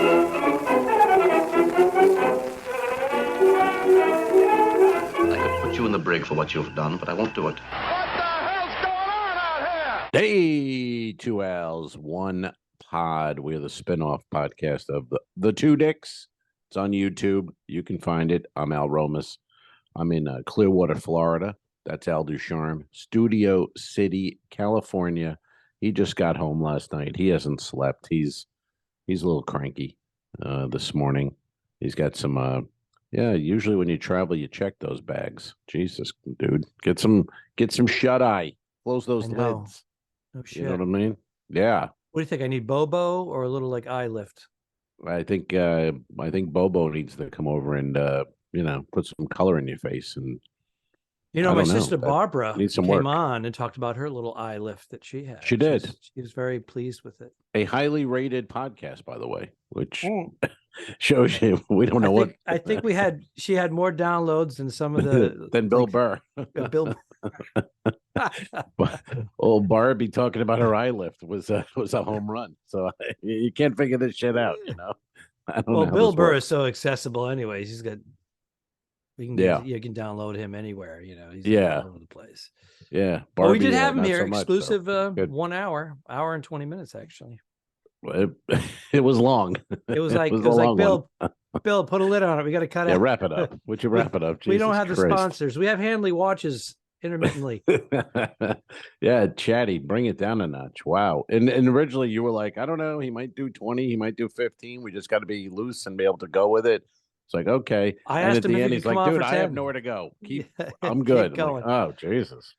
I could put you in the brig for what you've done, but I won't do it. What the hell's going on out here? Hey, 2Ls, one pod. We're the spinoff podcast of the Two Dicks. It's on YouTube. You can find it. I'm Al Romas. I'm in Clearwater, Florida. That's Al Ducharme. Studio City, California. He just got home last night. He hasn't slept. He's a little cranky this morning. He's got some usually when you travel you check those bags. Jesus, dude. Get some shut eye. Close those lids. No shit. You know what I mean? Yeah. What do you think? I need Bobo or a little like eye lift? I think Bobo needs to come over and put some color in your face. And my sister Barbara needs some came work. on and talked about her little eye lift that she had. She did. She was very pleased with it. A highly rated podcast, by the way, which shows you we don't know I think she had more downloads than some of the than Bill Burr. Bill. Old Barbie talking about her eye lift was a home run. So you can't figure this shit out, you know. I don't know Well, how Bill this Burr works. is so accessible, anyways. He's got. You can download him anywhere. You know, he's all over the place. Yeah, But we Barbie, did have him not here, so much, exclusive. so. 1 hour and 20 minutes actually. It was long. It was like a long Bill. one. Bill, put a lid on it. We got to cut Yeah, out. wrap it up. Would you wrap it up? We don't Jesus have the Christ. sponsors. We have Handley watches intermittently. Yeah, Chatty, bring it down a notch. Wow. And originally you were like, I don't know, he might do 20, he might do 15. We just got to be loose and be able to go with it. It's like, okay. I and asked at him the if end, he he's could come like, on dude, for I have 10. nowhere to go. I'm Keep good. I'm going. like, oh, Jesus.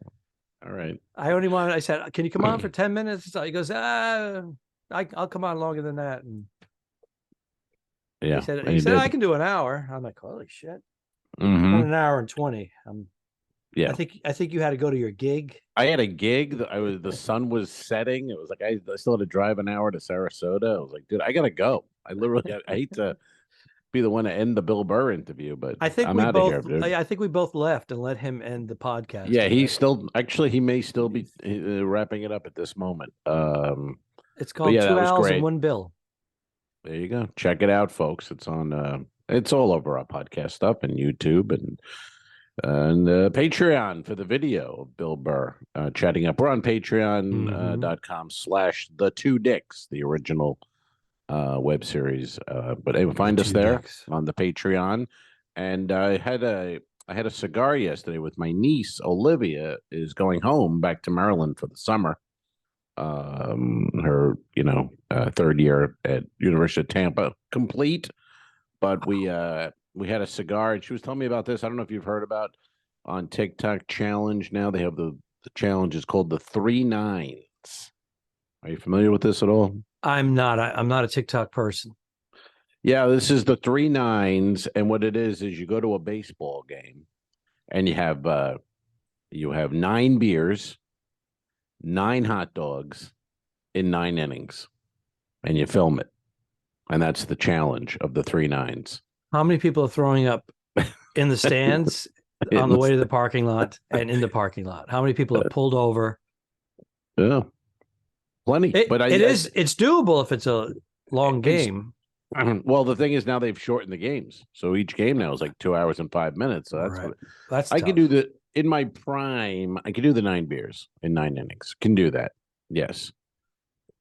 All right. I said, can you come on for 10 minutes? So he goes, I'll come on longer than that. And Yeah. he said I can do an hour. I'm like, holy shit. Mhm. An hour and 20. Yeah. I think you had to go to your gig. I had a gig. The sun was setting. It was like I still had to drive an hour to Sarasota. I was like, dude, I gotta go. I hate to be the one to end the Bill Burr interview, but I'm out of here, dude. I think we both left and let him end the podcast. Yeah, he may still be wrapping it up at this moment. It's called yeah, 2 that was Owls great. and 1 Bill. There you go. Check it out, folks. It's on. It's all over our podcast stuff and YouTube and Patreon for the video of Bill Burr chatting up. We're on patreon.com/the2dicks, the original web series. But anyway, find us there on the Patreon. And I had a cigar yesterday with my niece. Olivia is going home back to Maryland for the summer. Her third year at University of Tampa complete. But we had a cigar, and she was telling me about this. I don't know if you've heard about on TikTok challenge. Now they have the challenge is called the 3 9s. Are you familiar with this at all? I'm not a TikTok person. Yeah, this is the 3 9s, and what it is you go to a baseball game, and you have 9 beers, 9 hot dogs in 9 innings, and you film it, and that's the challenge of the 3 9s. How many people are throwing up in the stands on the way to the parking lot and in the parking lot? How many people are pulled over? Yeah, plenty. It's doable if it's a long game. Well, the thing is now they've shortened the games, so each game now is like 2 hours and 5 minutes. So that's I could do in my prime. I could do the 9 beers in 9 innings. Can do that. Yes,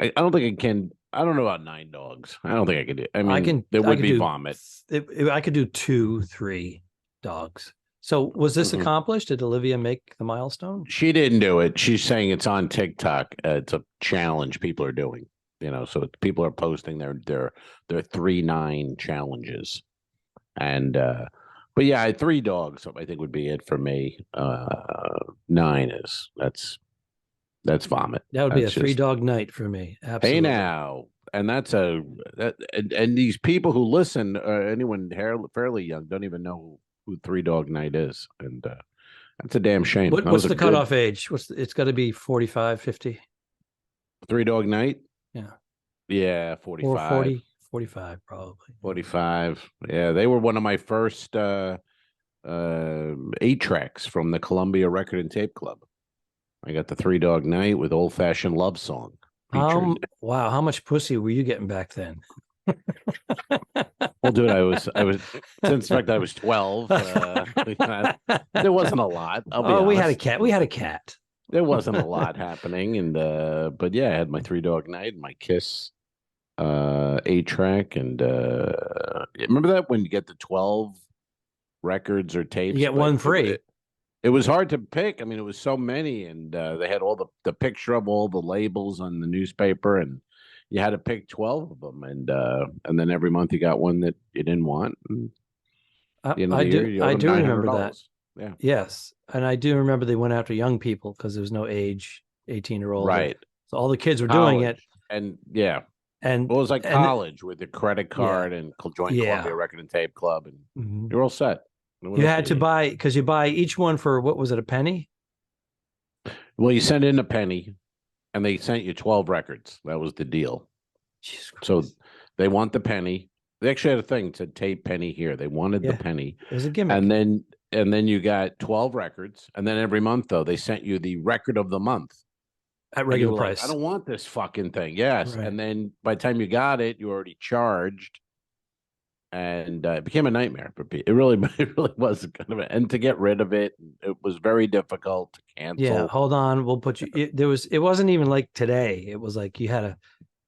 I don't think I can. I don't know about 9 dogs. I don't think I could do. I mean, there would be vomit. I could do 2, 3 dogs. So was this accomplished? Did Olivia make the milestone? She didn't do it. She's saying it's on TikTok. It's a challenge people are doing. So people are posting their 3 9 challenges, and but yeah, 3 dogs I think would be it for me. 9 is that's vomit. That would be a 3-dog night for me. Absolutely. Hey now, and and these people who listen, anyone fairly young, don't even know who 3-dog night is, and that's a damn shame. What's the cutoff age? It's got to be 45, 50. 3-dog night. Yeah, 45. Or 40, 45 probably. 45. Yeah, they were one of my first 8-tracks from the Columbia Record and Tape Club. I got the 3-dog night with Old Fashioned Love Song. How much pussy were you getting back then? Well, dude, I was since the fact that I was 12. There wasn't a lot. I'll be honest. We had a cat. We had a cat. There wasn't a lot happening, and but yeah, I had my 3-dog night, and my Kiss, 8-track, and remember that when you get the 12 records or tapes, You get one free. It was hard to pick. I mean, it was so many, and they had all the picture of all the labels on the newspaper, and you had to pick 12 of them, and then every month you got one that you didn't want. I do remember that. Yeah. Yes, and I do remember they went after young people because there was no age, 18 or older. Right. So all the kids were doing it, and yeah, and well, it was like college with the credit card and join Columbia Record and Tape Club, and you're all set. You had to buy because you buy each one for what was it, a penny? Well, you sent in a penny, and they sent you 12 records. That was the deal. So they want the penny. They actually had a thing that said tape penny here. They wanted the penny. It was a gimmick. And then you got 12 records, and then every month though they sent you the record of the month at regular price. Like, I don't want this fucking thing. Yes, right. And then by the time you got it, you were already charged. And it became a nightmare for people. It really was kind of, and to get rid of it, it was very difficult to cancel. Yeah, hold on, we'll put you. It wasn't even like today. It was like you had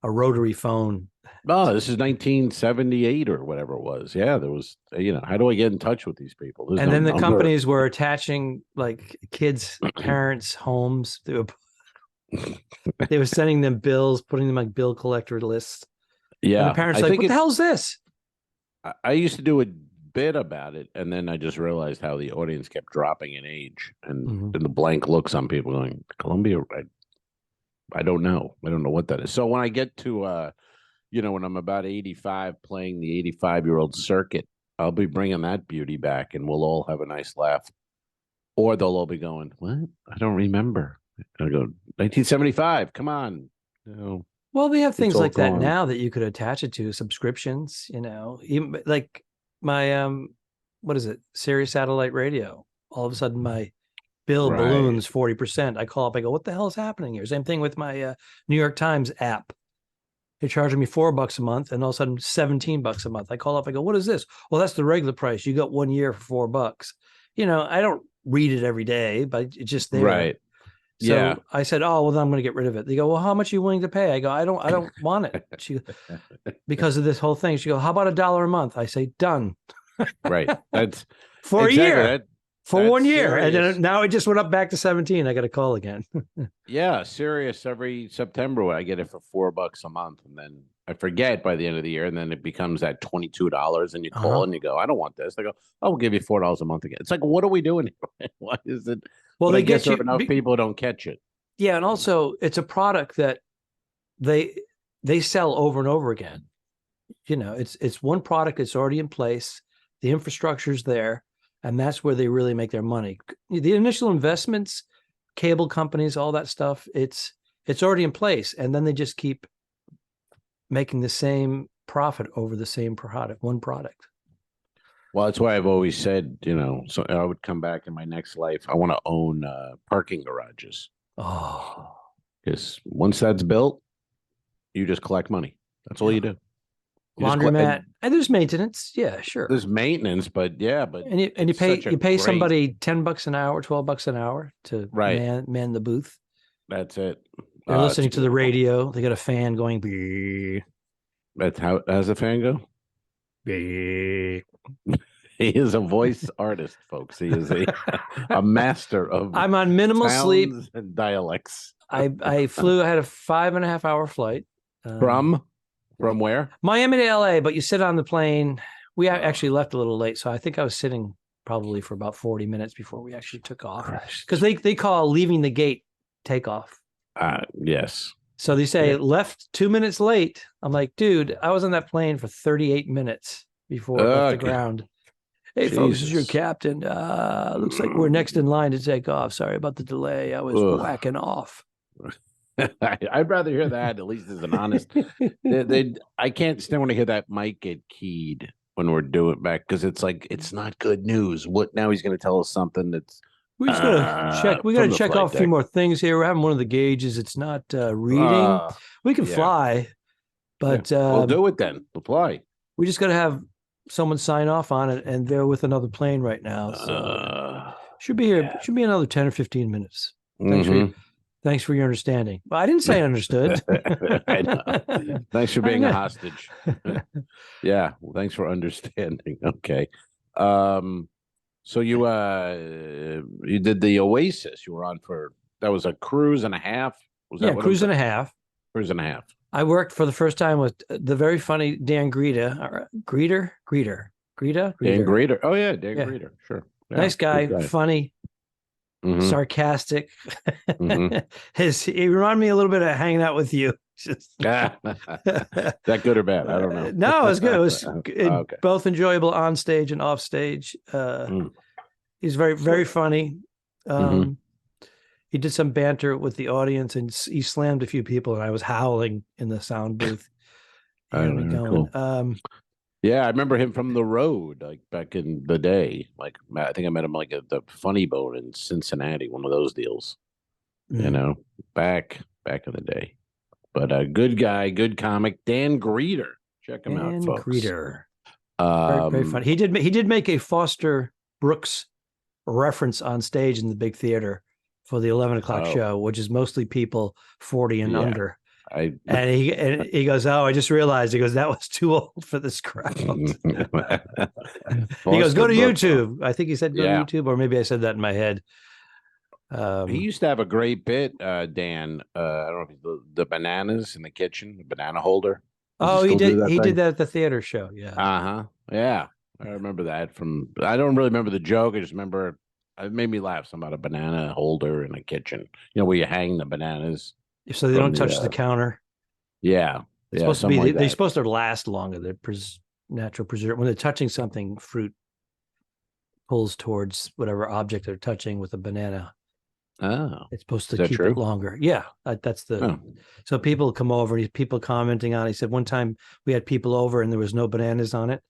a rotary phone. Oh, this is 1978 or whatever it was. Yeah, there was. How do I get in touch with these people? And then the companies were attaching like kids' parents' homes. They were sending them bills, putting them like bill collector lists. Yeah, and the parents were like, what the hell is this? I used to do a bit about it, and then I just realized how the audience kept dropping in age, and the blank looks on people going, Columbia, I don't know. I don't know what that is. So when I get to, when I'm about 85 playing the 85-year-old circuit, I'll be bringing that beauty back, and we'll all have a nice laugh. Or they'll all be going, what? I don't remember. I go, 1975, come on. Well, we have things like that now that you could attach it to subscriptions, even like my, what is it? Sirius satellite radio. All of a sudden my bill balloons 40%. I call up, I go, what the hell is happening here? Same thing with my New York Times app. They're charging me $4 a month and all of a sudden $17 a month. I call up, I go, what is this? Well, that's the regular price. You got 1 year for $4. I don't read it every day, but it's just there. Right. So I said, oh, well, then I'm going to get rid of it. They go, well, how much are you willing to pay? I go, I don't want it. Because of this whole thing. She goes, how about $1 a month? I say, done. Right. That's for a year. For 1 year. Serious. And then now it just went up back to 17. I got to call again. Yeah. Sirius every September, I get it for $4 a month. And then I forget by the end of the year. And then it becomes at $22 and you call and you go, I don't want this. They go, oh, we'll give you $4 a month again. It's like, what are we doing here? Why is it? Well, they get you enough people don't catch it. Yeah, and also it's a product that they sell over and over again. It's one product that's already in place. The infrastructure's there, and that's where they really make their money. The initial investments, cable companies, all that stuff, it's already in place, and then they just keep making the same profit over the same product, one product. Well, that's why I've always said, so I would come back in my next life. I want to own parking garages. Oh, because once that's built, you just collect money. That's all you do. Laundromat, and there's maintenance. Yeah, sure. There's maintenance, but and you pay somebody $10 an hour, $12 an hour to man the booth. That's it. They're listening to the radio. They got a fan going. Bee. That's how's the fan go? Bee. He is a voice artist, folks. He is a master of. I'm on minimal sleep and dialects. I flew. I had a 5.5 hour flight from where? Miami to LA. But you sit on the plane. We actually left a little late, so I think I was sitting probably for about 40 minutes before we actually took off. Because they call leaving the gate takeoff. Yes. So they say left 2 minutes late. I'm like, dude, I was on that plane for 38 minutes before it left the ground. Hey, folks, this is your captain. Looks like we're next in line to take off. Sorry about the delay. I was whacking off. I'd rather hear that. At least as an honest. I can't stand when I hear that mic get keyed when we're doing back because it's like it's not good news. What now? He's going to tell us something that's. We just gotta check. We gotta check off a few more things here. We're having one of the gauges. It's not reading. We can fly. But we'll do it then. Apply. We just got to have someone sign off on it, and they're with another plane right now, so should be here. Yeah. Should be another 10 or 15 minutes. Thanks for your understanding. Well, I didn't say understood. I know. Thanks for being a hostage. Yeah. Well, thanks for understanding. Okay. So you did the Oasis. You were on that was a cruise and a half. Was that cruise and a half? Cruise and a half. I worked for the first time with the very funny Dan Greeter. Greeter. Dan Greeter. Oh yeah, Dan Greeter. Sure. Yeah, nice guy, funny, sarcastic. He reminded me a little bit of hanging out with you. That good or bad? I don't know. No, it was good. It was both enjoyable on stage and off stage. He's very, very funny. He did some banter with the audience, and he slammed a few people, and I was howling in the sound booth. Cool. Yeah, I remember him from the road, like back in the day. Like I think I met him like at the Funny Bone in Cincinnati, one of those deals. You know, back in the day. But a good guy, good comic, Dan Greeter. Check him out, folks. Dan Greeter. Very, very funny. He did make a Foster Brooks reference on stage in the big theater for the 11 o'clock show, which is mostly people 40 and under. And he goes, I just realized, he goes, that was too old for this crowd. He goes, go to YouTube. I think he said go to YouTube, or maybe I said that in my head. He used to have a great bit, Dan. I don't know if the bananas in the kitchen, the banana holder. He did. He did that at the theater show. Yeah. Yeah. I remember that I don't really remember the joke. I just remember it made me laugh. Something about a banana holder in the kitchen, where you hang the bananas. So they don't touch the counter. Yeah. It's supposed to be, they're supposed to last longer. They're natural preserve. When they're touching something, fruit pulls towards whatever object they're touching with a banana. Oh, it's supposed to keep it longer. Yeah, that's the. So people come over. People commenting on it. He said one time we had people over and there was no bananas on it,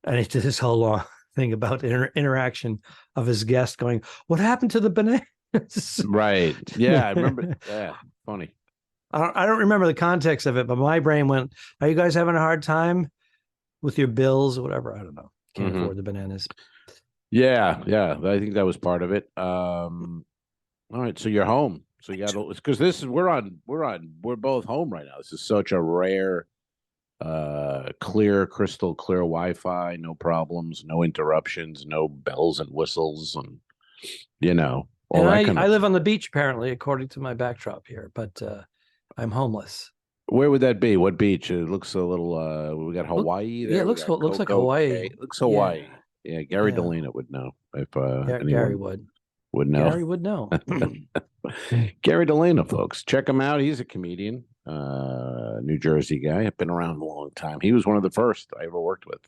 and he did this whole long thing about interaction of his guest going, "What happened to the bananas?" Right. Yeah, I remember. Yeah, funny. I don't remember the context of it, but my brain went, "Are you guys having a hard time with your bills or whatever?" I don't know. Can't afford the bananas. Yeah. I think that was part of it. All right, so you're home. So you got because we're both home right now. This is such a rare, crystal clear Wi-Fi, no problems, no interruptions, no bells and whistles, and all that. I live on the beach apparently, according to my backdrop here, but I'm homeless. Where would that be? What beach? It looks a little. We got Hawaii there. Yeah, it looks like Hawaii. It looks Hawaii. Yeah, Gary Delina would know if Gary would know. Gary would know. Gary Delina, folks, check him out. He's a comedian, New Jersey guy. I've been around a long time. He was one of the first I ever worked with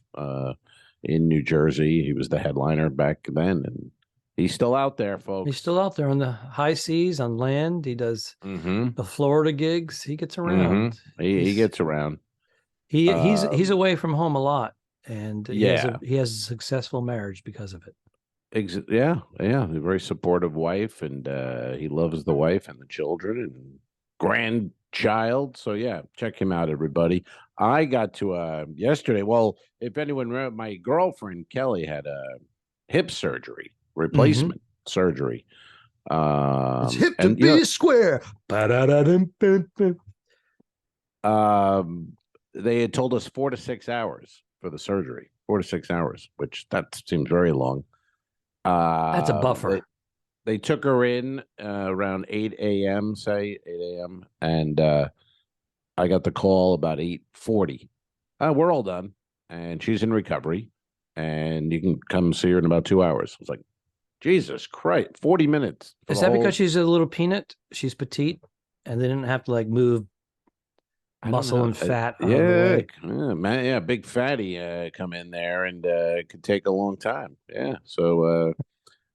in New Jersey. He was the headliner back then, and he's still out there, folks. He's still out there on the high seas, on land. He does the Florida gigs. He gets around. He gets around. He's away from home a lot, and he has a successful marriage because of it. Yeah, a very supportive wife, and he loves the wife and the children and grandchild. So yeah, check him out, everybody. I got to yesterday. Well, if anyone remember, my girlfriend Kelly had a hip surgery, replacement surgery. It's hip to be square. They had told us 4 to 6 hours for the surgery. 4 to 6 hours, which that seems very long. That's a buffer. They took her in around 8 a.m., and I got the call about 8:40. We're all done, and she's in recovery, and you can come see her in about 2 hours. I was like, Jesus Christ, 40 minutes. Is that because she's a little peanut? She's petite, and they didn't have to move muscle and fat. Big fatty come in there, and it could take a long time. Yeah, so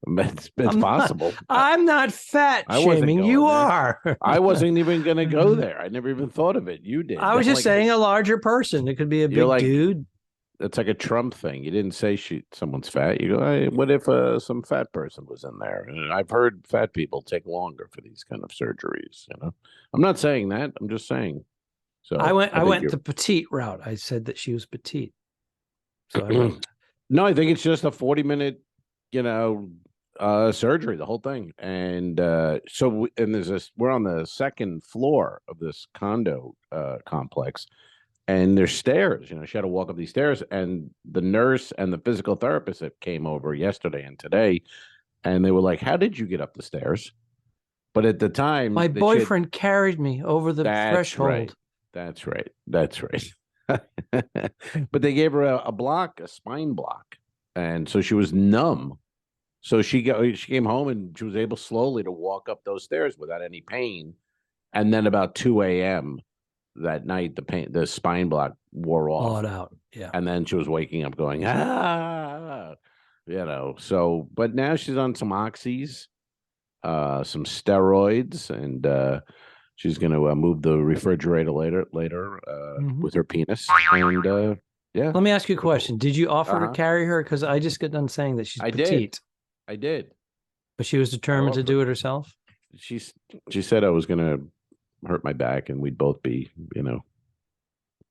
it's possible. I'm not fat shaming. You are. I wasn't even going to go there. I never even thought of it. You did. I was just saying a larger person. It could be a big dude. It's like a Trump thing. You didn't say someone's fat. You go, hey, what if some fat person was in there? And I've heard fat people take longer for these kind of surgeries. I'm not saying that. I'm just saying. So I went the petite route. I said that she was petite. So I went. No, I think it's just a 40-minute, surgery, the whole thing. And we're on the second floor of this condo complex, and there's stairs. She had to walk up these stairs, and the nurse and the physical therapist that came over yesterday and today, and they were like, "How did you get up the stairs?" But at the time, my boyfriend carried me over the threshold. Right. That's right. But they gave her a spine block, and so she was numb. So she came home and she was able slowly to walk up those stairs without any pain. And then about 2 a.m. that night, the spine block wore off. Thawed out. Yeah. And then she was waking up going, So, but now she's on some oxys, some steroids, and she's going to move the refrigerator later with her penis. And yeah. Let me ask you a question. Did you offer to carry her? Because I just got done saying that she's petite. I did. But she was determined to do it herself? She said I was going to hurt my back and we'd both be,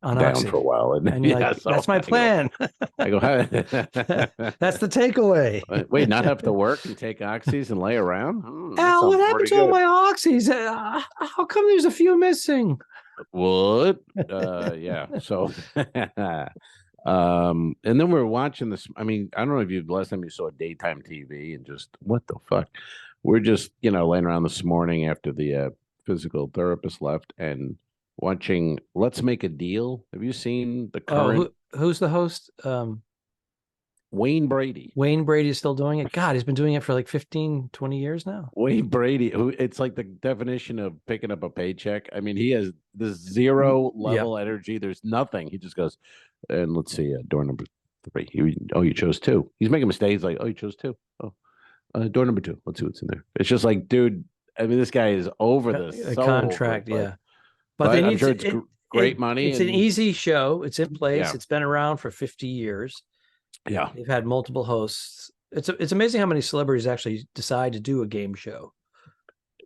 on down oxy. for a while. And you're like, that's my plan. I go, that's the takeaway. Wait, not have to work and take oxys and lay around? Al, what happened to all my oxys? How come there's a few missing? What? Yeah. So, and then we're watching this. I mean, I don't know if the last time you saw daytime TV and just what the fuck. We're just, laying around this morning after the physical therapist left and watching Let's Make a Deal. Have you seen the current? Who's the host? Wayne Brady. Wayne Brady is still doing it. God, he's been doing it for like 15, 20 years now. Wayne Brady, it's like the definition of picking up a paycheck. I mean, he has this zero level energy. There's nothing. He just goes, and let's see, door number 3. You chose 2. He's making mistakes like, you chose 2. Door number 2. Let's see what's in there. It's just like, dude, I mean, this guy is over this. A contract, But I'm sure it's great money. It's an easy show. It's in place. Yeah. It's been around for 50 years. Yeah. They've had multiple hosts. It's amazing how many celebrities actually decide to do a game show.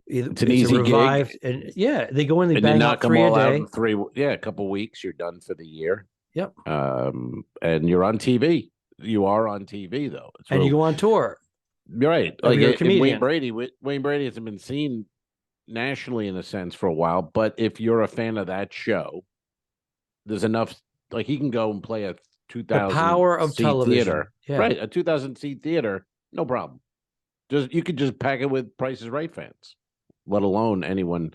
It's an easy gig. And they go in, they bang out 3 a day. A couple weeks, you're done for the year. Yep. And you're on TV. You are on TV though. You go on tour. Right. Like you're a comedian. Wayne Brady hasn't been seen nationally in a sense for a while, but if you're a fan of that show, there's enough, like he can go and play a 2,000 the power of television theater, right? A 2,000 seat theater, no problem. You could just pack it with Price is Right fans, let alone anyone.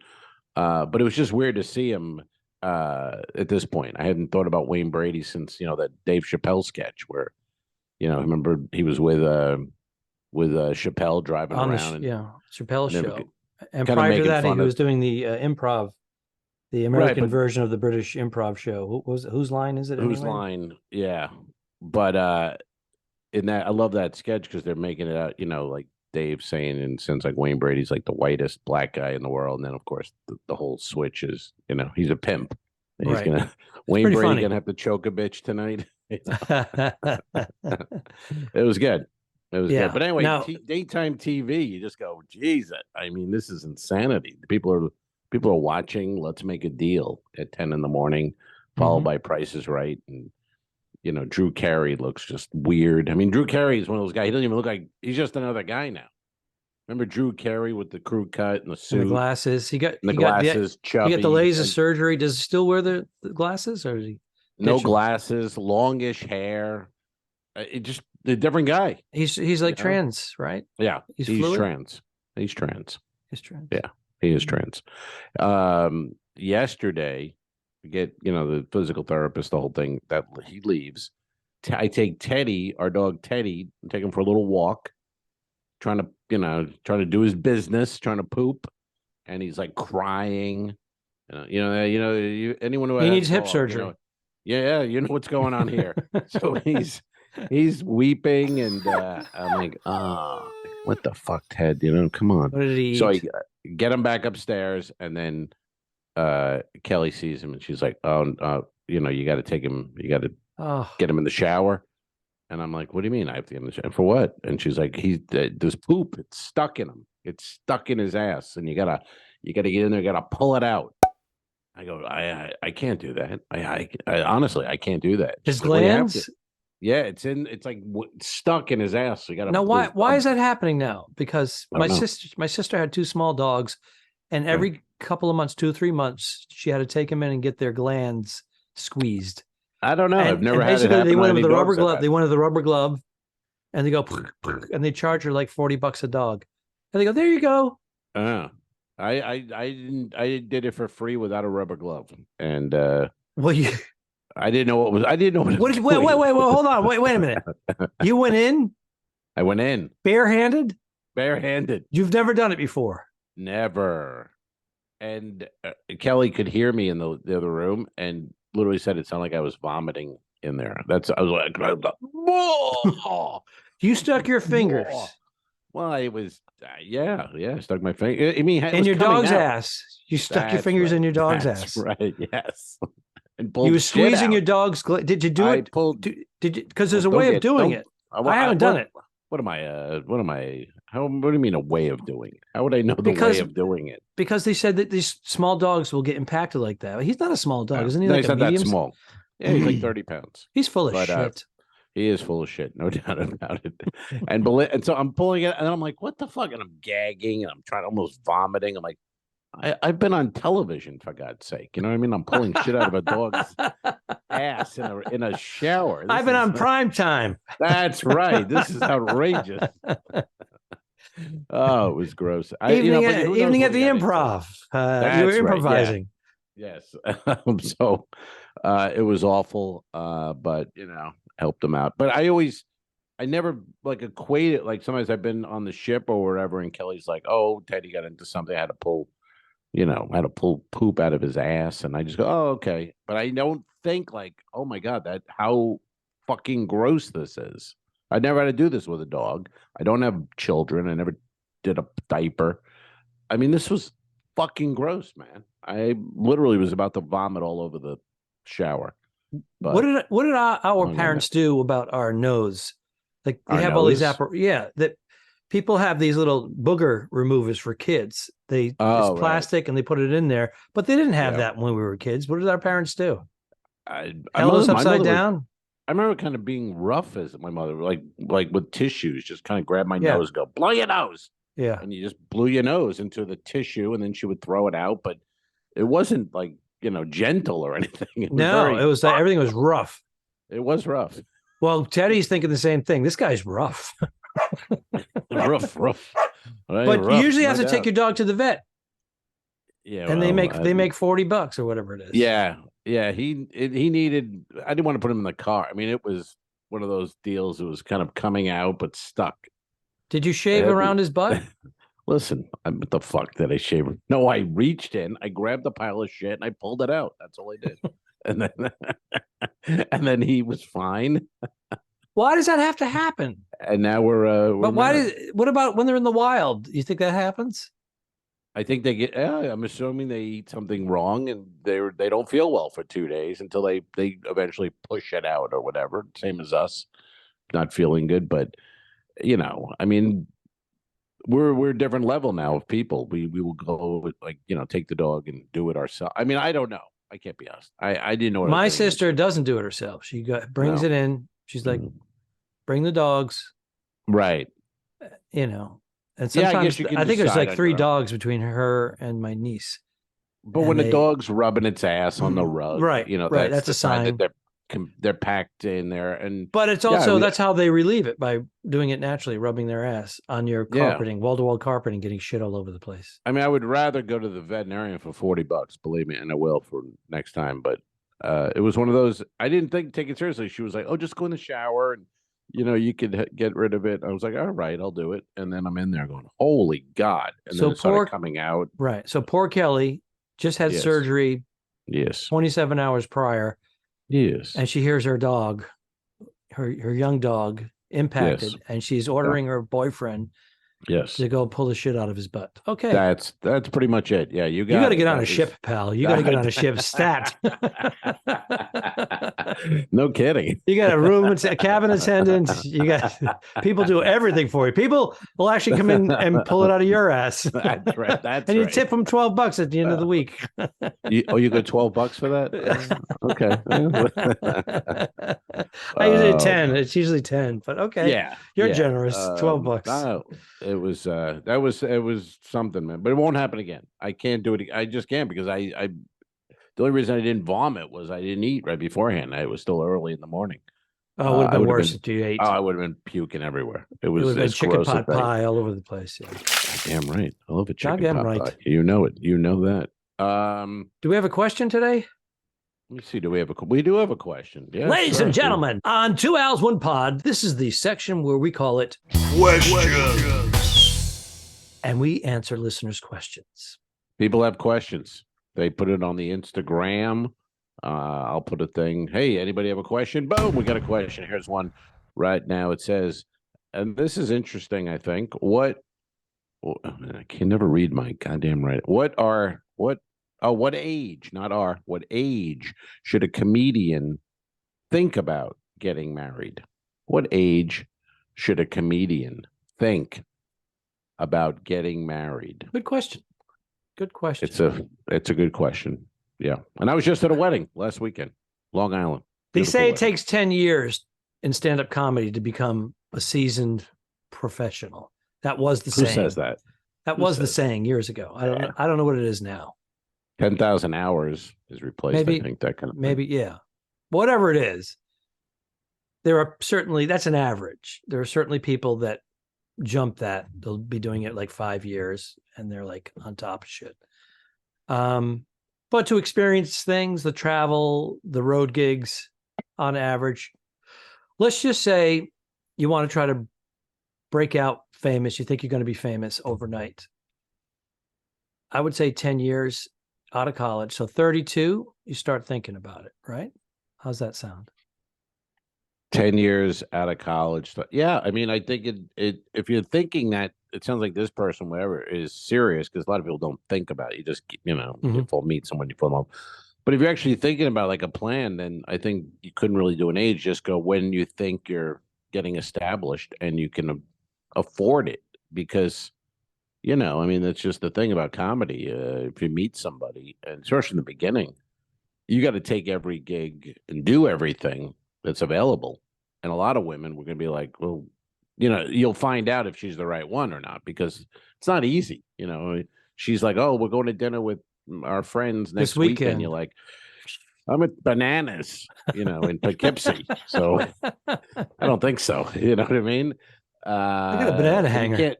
But it was just weird to see him at this point. I hadn't thought about Wayne Brady since that Dave Chappelle sketch where, remember he was with Chappelle driving around. Chappelle show. And prior to that, he was doing the improv, the American version of the British improv show. Whose line is it? Whose line? Yeah. But in that, I love that sketch because they're making it out, like Dave saying, in a sense, like Wayne Brady's like the whitest black guy in the world. And then, of course, the whole switch is, he's a pimp. And he's going to, Wayne Brady going to have to choke a bitch tonight. It was good. It was good. But anyway, daytime TV, you just go, geez, I mean, this is insanity. People are watching Let's Make a Deal at 10 in the morning, followed by Price is Right. And, Drew Carey looks just weird. I mean, Drew Carey is one of those guys. He doesn't even look like, he's just another guy now. Remember Drew Carey with the crew cut and the suit? And the glasses. He got chubby. He got the laser surgery. Does he still wear the glasses? Or is he? No glasses, longish hair. A different guy. He's like trans, right? Yeah, he's trans. He's trans. Yeah, he is trans. Yesterday, we get the physical therapist, the whole thing that he leaves. I take Teddy, our dog Teddy, and take him for a little walk, trying to do his business, trying to poop, and he's like crying. Anyone who he needs hip surgery. You know what's going on here. So he's weeping, and I'm like, what the fuck, Ted? Come on. What did he eat? So I get him back upstairs, and then Kelly sees him, and she's like, you got to take him. You got to get him in the shower. And I'm like, what do you mean I have to get him in the shower? For what? And she's like, there's poop. It's stuck in him. It's stuck in his ass, and you gotta get in there. You gotta pull it out. I go, I can't do that. I honestly, I can't do that. His She's like, well, you have glands? to. Yeah, it's like stuck in his ass. So you got to. Now, why is that happening now? Because I don't know. my sister had two small dogs, and every couple of months, 2 or 3 months, she had to take them in and get their glands squeezed. I don't know. I've never and had it basically happen they on went any with the rubber dogs I've glove. had. They went with the rubber glove, and they go and they charge her like $40 a dog. And they go, there you go. I didn't. I did it for free without a rubber glove, and Well, I didn't know what was. I didn't know what. What did you, wait, hold on. Wait a minute. You went in I went in barehanded? barehanded. You've never done it before. Never. And Kelly could hear me in the other room and literally said it sounded like I was vomiting in there. I was like, whoa. You stuck your fingers. Whoa. Well, it was, yeah, I stuck my finger. I mean, in your dog's ass. You stuck your fingers in your dog's ass. Right, yes. And you were squeezing your dog's. Did you do it? Did you? Because there's a way of doing it. I haven't done it. What am I? What do you mean a way of doing it? How would I know the way of doing it? Because they said that these small dogs will get impacted like that. He's not a small dog, isn't he? No, Like he's a not medium? that small. Yeah, he's like 30 pounds. He's full of shit. He is full of shit, no doubt about it. And so I'm pulling it, and I'm like, what the fuck? And I'm gagging, and I'm trying almost vomiting. I'm like, I've been on television, for God's sake. You know what I mean? I'm pulling shit out of a dog's ass in a shower. I've been on prime time. That's right. This is outrageous. Oh, it was gross. Evening at the improv. You were improvising. Right, yeah. Yes. So it was awful, but helped them out. But I never like equate it. Like sometimes I've been on the ship or wherever, and Kelly's like, "Oh, Teddy got into something. I had to pull poop out of his ass," and I just go, "Oh, okay." But I don't think like, "Oh my God, how fucking gross this is." I never had to do this with a dog. I don't have children. I never did a diaper. I mean, this was fucking gross, man. I literally was about to vomit all over the shower. But what did our parents do about our nose? Like they have all these that people have these little booger removers for kids. It's plastic and they put it in there, but they didn't have that when we were kids. What did our parents do? Held us upside down? I remember kind of being rough as my mother, like with tissues, just kind of grab my nose, go, blow your nose. Yeah. And you just blew your nose into the tissue and then she would throw it out. But it wasn't like, gentle or anything. It was like everything was rough. It was rough. Well, Teddy's thinking the same thing. This guy's rough. rough. But you usually have to take your dog to the vet. Yeah. And they make $40 or whatever it is. Yeah. Yeah. He needed, I didn't want to put him in the car. I mean, it was one of those deals. It was kind of coming out, but stuck. Did you shave around his butt? Listen, what the fuck did I shave? No, I reached in, I grabbed a pile of shit and I pulled it out. That's all I did. and then he was fine. Why does that have to happen? And now we're but what about when they're in the wild? You think that happens? I think they get. I'm assuming they eat something wrong and they don't feel well for 2 days until they eventually push it out or whatever. Same as us, not feeling good. But I mean, we're a different level now of people. We will go with, take the dog and do it ourselves. I mean, I don't know. I can't be honest. I didn't know. My sister doesn't do it herself. She brings it in. She's like, bring the dogs. Right. And sometimes I think there's like 3 dogs between her and my niece. But when the dog's rubbing its ass on the rug, right? That's a sign that they're packed in there. But it's also that's how they relieve it, by doing it naturally, rubbing their ass on your carpeting, wall-to-wall carpeting, getting shit all over the place. I mean, I would rather go to the veterinarian for $40, believe me, and I will for next time. But it was one of those. I didn't take it seriously. She was like, "Oh, just go in the shower and." You could get rid of it. I was like, all right, I'll do it. And then I'm in there going, holy God. And then it started coming out. Right. So poor Kelly just had surgery. Yes. 27 hours prior. Yes. And she hears her dog, her young dog, impacted. And she's ordering her boyfriend Yes. To go pull the shit out of his butt. Okay. That's pretty much it. Yeah, you got to get on That a ship, pal. You got to get on a ship. Stat. No kidding. You got a room, a cabin attendant. You got people do everything for you. People will actually come in and pull it out of your ass. That's right. That's and you right. tip them $12 at the end of the week. You got $12 for that? Okay. I usually 10. It's usually 10, but okay. Yeah, you're generous. $12. No, it was something, man. But it won't happen again. I can't do it. I just can't because I the only reason I didn't vomit was I didn't eat right beforehand. It was still early in the morning. Oh, it would have been worse if you ate. Oh, I would have been puking everywhere. It would have been chicken pot thing. pie all over the place. Yeah. Damn right. I love a chicken pot right. pie. You know it. You know that. Do we have a question today? Let me see. We do have a question. Yeah, Ladies and gentlemen, on 2 Owls, 1 Pod, this is the section where we call it Questions. And we answer listeners' questions. People have questions. They put it on the Instagram. I'll put a thing. Hey, anybody have a question? Boom, we got a question. Here's one right now. It says, and this is interesting, I think. I can never read my goddamn writing. What age should a comedian think about getting married? What age should a comedian think about getting married? Good question. Good question. It's a good question. Yeah. And I was just at a wedding last weekend, Long Island. They say it takes 10 years in stand-up comedy to become a seasoned professional. That was the saying. Who says that? That was the saying years ago. I don't know what it is now. 10,000 hours is replaced. Maybe, I think that kind of maybe, yeah. Whatever it is, there are certainly, that's an average. There are certainly people that jump that. They'll be doing it like 5 years and they're like on top of shit. But to experience things, the travel, the road gigs on average, let's just say you want to try to break out famous. You think you're going to be famous overnight. I would say 10 years out of college. So 32, you start thinking about it, right? How's that sound? 10 years out of college. Yeah. I mean, I think if you're thinking that, it sounds like this person, whatever, is serious, because a lot of people don't think about it. You just, you meet someone, you fall in love. But if you're actually thinking about like a plan, then I think you couldn't really do an age. Just go when you think you're getting established and you can afford it. Because, I mean, that's just the thing about comedy. If you meet somebody, and especially in the beginning, you got to take every gig and do everything that's available. And a lot of women were going to be like, well, you'll find out if she's the right one or not, because it's not easy. She's like, oh, we're going to dinner with our friends next weekend. You're like, I'm at Bananas, in Poughkeepsie. So I don't think so. You know what I mean? I got a banana hanger.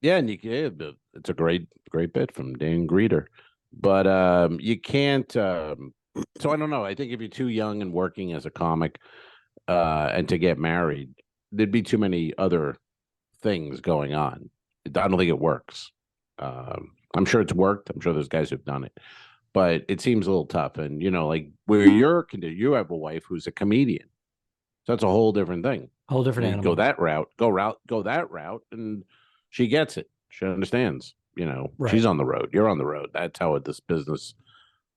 It's a great bit from Dan Greeter. But you can't. So I don't know. I think if you're too young and working as a comic and to get married, there'd be too many other things going on. I don't think it works. I'm sure it's worked. I'm sure there's guys who've done it, but it seems a little tough. And like where you have a wife who's a comedian, so that's a whole different thing. Whole different animal. Go that route. Go that route, and she gets it. She understands. Right. She's on the road. You're on the road. That's how this business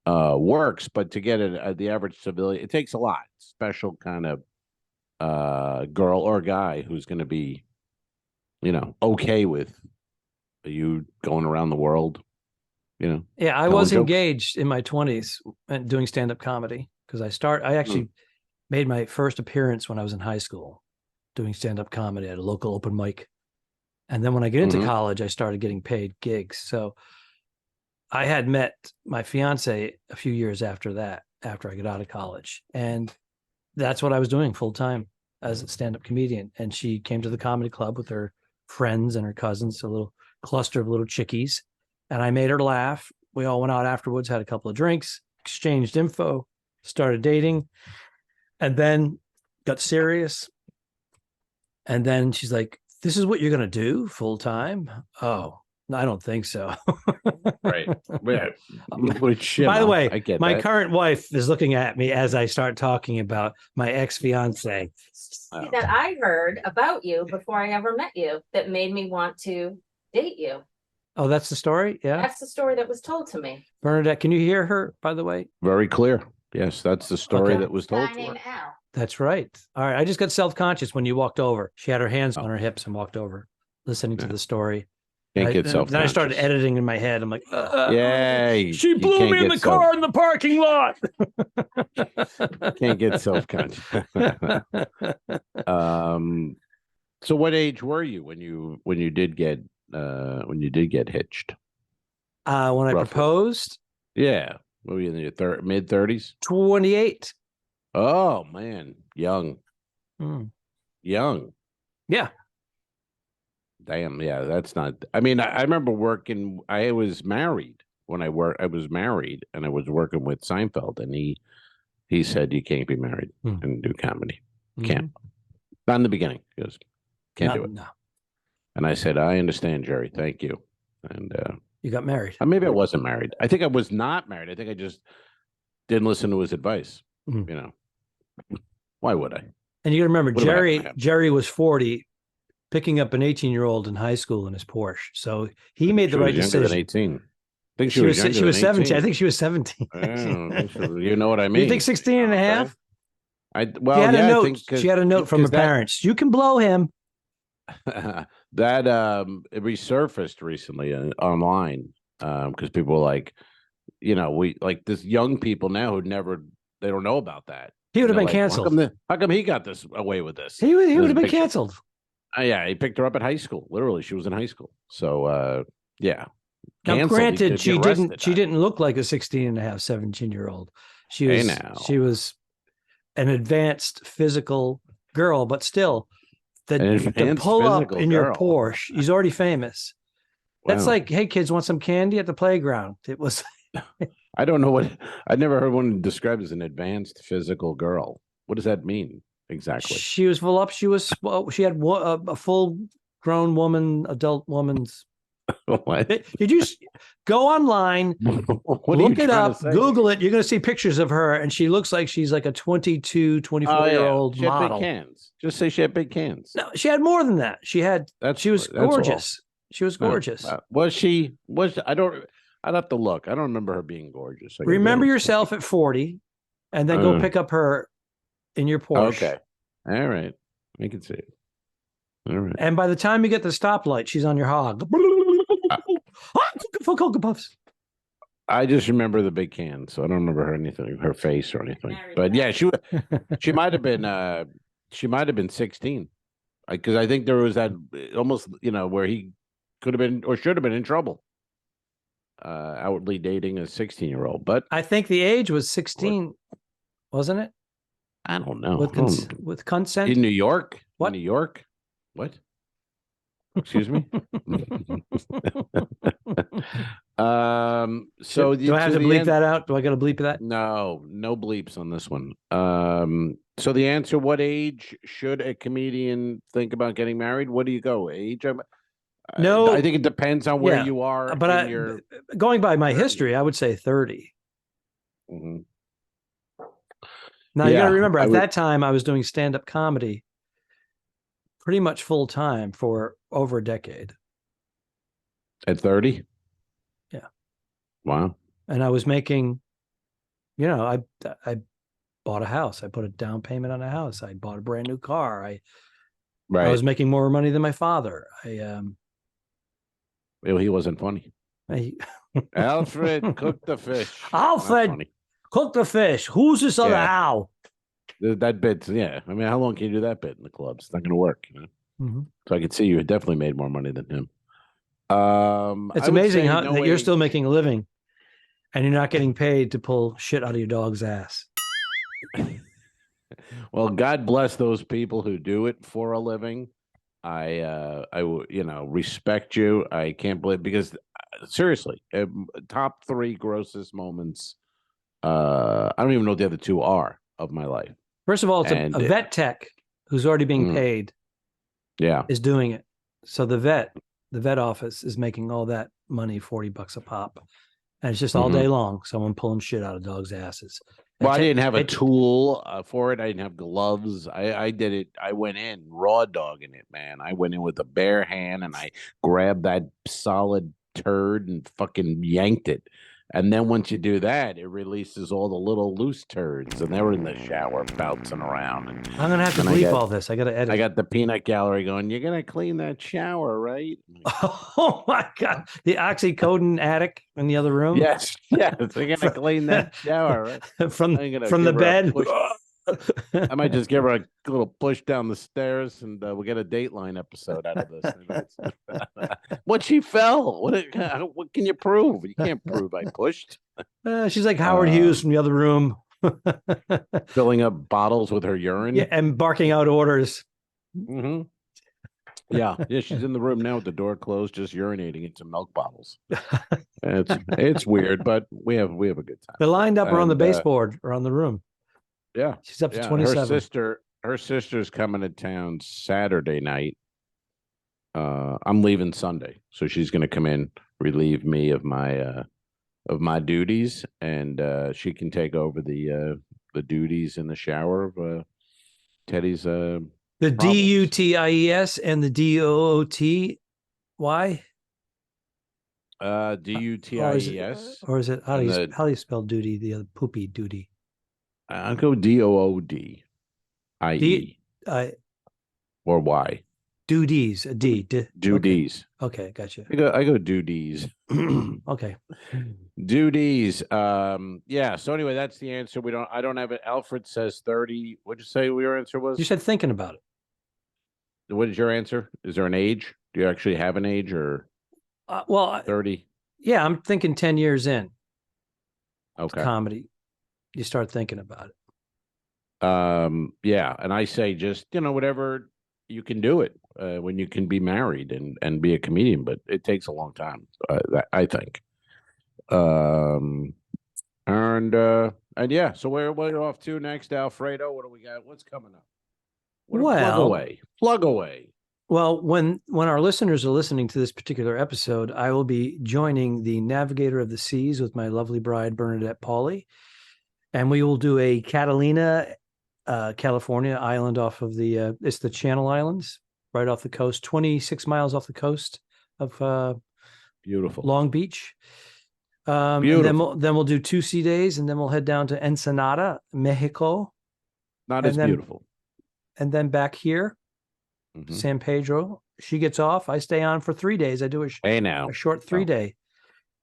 works. But to get it, the average civilian, it takes a lot. Special kind of girl or guy who's going to be, okay with you going around the world, Yeah, I was engaged in my 20s and doing stand-up comedy because I actually made my first appearance when I was in high school doing stand-up comedy at a local open mic. And then when I get into college, I started getting paid gigs. So I had met my fiance a few years after that, after I got out of college. And that's what I was doing full time as a stand-up comedian. And she came to the comedy club with her friends and her cousins, a little cluster of little chickies. And I made her laugh. We all went out afterwards, had a couple of drinks, exchanged info, started dating, and then got serious. And then she's like, this is what you're going to do full time? Oh, No, I don't think so. Right. Which, by the way, I get my that. current wife is looking at me as I start talking about my ex-fiance. That I heard about you before I ever met you that made me want to date you. Oh, that's the story? Yeah. That's the story that was told to me. Bernadette, can you hear her, by the way? Very clear. Yes, that's the story that was told to her. Al. That's right. All right. I just got self-conscious when you walked over. She had her hands on her hips and walked over, listening to the story. Can't get self-conscious. Then I started editing in my head. I'm like, yeah, she blew me in the car in the parking lot. Can't get self-conscious. So what age were you when you did get hitched? When I proposed? Yeah. What were you in your mid-30s? 28. Oh man, young. Young. Yeah. Damn, yeah, that's not. I mean, I remember working. I was married when I was married, and I was working with Seinfeld, and he said you can't be married and do comedy. Can't. Not in the beginning. He goes, can't do it. No. And I said, I understand, Jerry. Thank you. And you got married. Maybe I wasn't married. I think I was not married. I think I just didn't listen to his advice. You know, why would I? And you got to remember, Jerry was 40. Picking up an 18-year-old in high school in his Porsche. So he made the right decision. Than 18. I think she was 17. I think she was 17. You know what I mean? You think 16 and a half? She had a note. She had a note from her parents. You can blow him. That it resurfaced recently online because people were like, we like this young people now they don't know about that. He would have been canceled. How come he got this away with this? He would have been canceled. Yeah, he picked her up at high school. Literally, she was in high school. So, yeah. Now, granted, she didn't look like a 16 and a half, 17-year-old. She was an advanced physical girl, but still, to pull up in your Porsche, he's already famous. That's like, hey, kids, want some candy at the playground? It was. I don't know I never heard one described as an advanced physical girl. What does that mean? Exactly. She was voluptuous. She had a full-grown adult woman's. What? Did you go online, look it up, Google it? You're going to see pictures of her, and she looks like she's like a 22, 24-year-old model. She had big cans. Just say she had big cans. No, she had more than that. She was gorgeous. She was gorgeous. Was she? I'd have to look. I don't remember her being gorgeous. Remember yourself at 40, and then go pick up her in your Porsche. Okay. All right. I can see it. All right. And by the time you get the stoplight, she's on your hog. Cocoa Puffs. I just remember the big can, so I don't remember her face or anything. But yeah, she might have been 16. Because I think there was that almost, where he could have been or should have been in trouble. Outwardly dating a 16-year-old. But I think the age was 16, wasn't it? I don't know. With consent? In New York? What? In New York? What? Excuse me? So do I have to bleep that out? Do I got to bleep that? No bleeps on this one. So the answer, what age should a comedian think about getting married? What do you go? Age? No. I think it depends on where you are. But going by my history, I would say 30. Mm-hmm. Now, you got to remember, at that time, I was doing stand-up comedy pretty much full-time for over a decade. At 30? Yeah. Wow. And I was making, I bought a house. I put a down payment on a house. I bought a brand new car. I was making more money than my father. Well, he wasn't funny. Alfred, cook the fish. Alfred, cook the fish. Who's this other Al? That bit, yeah. I mean, how long can you do that bit in the club? It's not going to work. Mm-hmm. So I could see you definitely made more money than him. It's amazing that you're still making a living and you're not getting paid to pull shit out of your dog's ass. Well, God bless those people who do it for a living. I respect you. I can't believe, because seriously, top 3 grossest moments. I don't even know what the other 2 are of my life. First of all, it's a vet tech who's already being paid. Yeah, is doing it. So the vet the vet office is making all that money, $40 a pop. And it's just all day long, someone pulling shit out of dogs' asses. Well, I didn't have a tool for it. I didn't have gloves. I did it. I went in raw dogging it, man. I went in with a bare hand and I grabbed that solid turd and fucking yanked it. And then once you do that, it releases all the little loose turds, and they're in the shower bouncing around. And I'm gonna have to bleep all this. I gotta edit. I got the peanut gallery going. You're gonna clean that shower, right? Oh my god, the oxycodone attic in the other room. Yes, they're gonna clean that shower, right? from the bed. I might just give her a little push down the stairs, and we'll get a Dateline episode out of this. What she fell? What can you prove? You can't prove I pushed. She's like Howard Hughes from the other room, filling up bottles with her urine. Yeah, and barking out orders. Mm-hmm. Yeah, she's in the room now with the door closed, just urinating into milk bottles. It's weird, but we have a good time. They're lined up around the baseboard around the room. Yeah, she's up to 27. Her sister's coming to town Saturday night. I'm leaving Sunday, so she's going to come in, relieve me of my duties, and she can take over the duties in the shower of Teddy's. The DUTIES and the DOOTY. DUTIES, or is it how do you spell duty? The other poopy duty. I'll go DOODIE. Or Y. Duties, a D. Duties. Okay, gotcha. I go duties. Okay. Duties. Yeah. So anyway, that's the answer. I don't have it. Alfred says 30. What'd you say your answer was? You said thinking about it. What is your answer? Is there an age? Do you actually have an age or? 30. Yeah, I'm thinking 10 years in. Okay. Comedy. You start thinking about it. Yeah, and I say just whatever you can do it when you can be married and be a comedian, but it takes a long time. I think. And yeah, so where we're off to next, Alfredo? What do we got? What's coming up? Plug away. Well, when our listeners are listening to this particular episode, I will be joining the Navigator of the Seas with my lovely bride Bernadette Pauley. And we will do a Catalina, California island off of it's the Channel Islands, right off the coast, 26 miles off the coast of beautiful Long Beach. Beautiful. And then we'll do 2 sea days, and then we'll head down to Ensenada, Mexico. Beautiful. And then back here, San Pedro. She gets off. I stay on for 3 days. I do a short 3 day.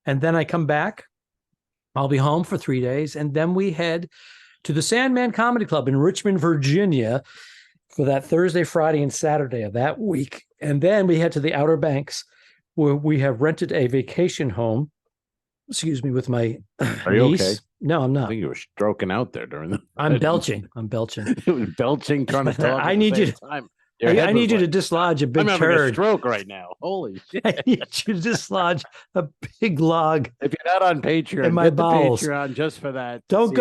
And then I come back. I'll be home for 3 days, and then we head to the Sandman Comedy Club in Richmond, Virginia for that Thursday, Friday, and Saturday of that week. And then we head to the Outer Banks where we have rented a vacation home, with my Are you niece. Okay? No, I'm not. I think you were stroking out there during the... I'm belching. It was belching, trying to talk I need you time. I need you to dislodge a big turd. I'm having a stroke right now. Holy shit. I need you to dislodge a big log. If you're not on Patreon, in my bowels. The Patreon just for that. Don't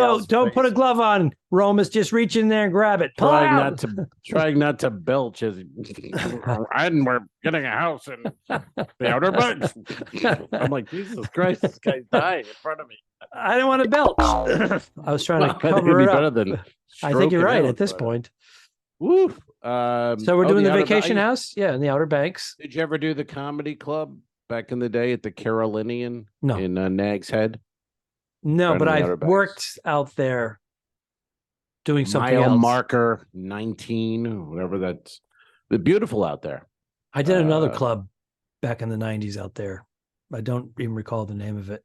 put a glove on, Romas. Just reach in there and grab it. Trying not to belch as and we're getting a house in the Outer Banks. I'm like, Jesus Christ, this guy's dying in front of me. I didn't want to belch. I was trying to cover it up. I think you're right at this point. Woof. So we're doing the vacation house, in the Outer Banks. Did you ever do the comedy club back in the day at the Carolinian in Nag's Head? No, but I've worked out there doing something Mile else. Marker 19, or whatever that's. They're beautiful out there. I did another club back in the 90s out there. I don't even recall the name of it.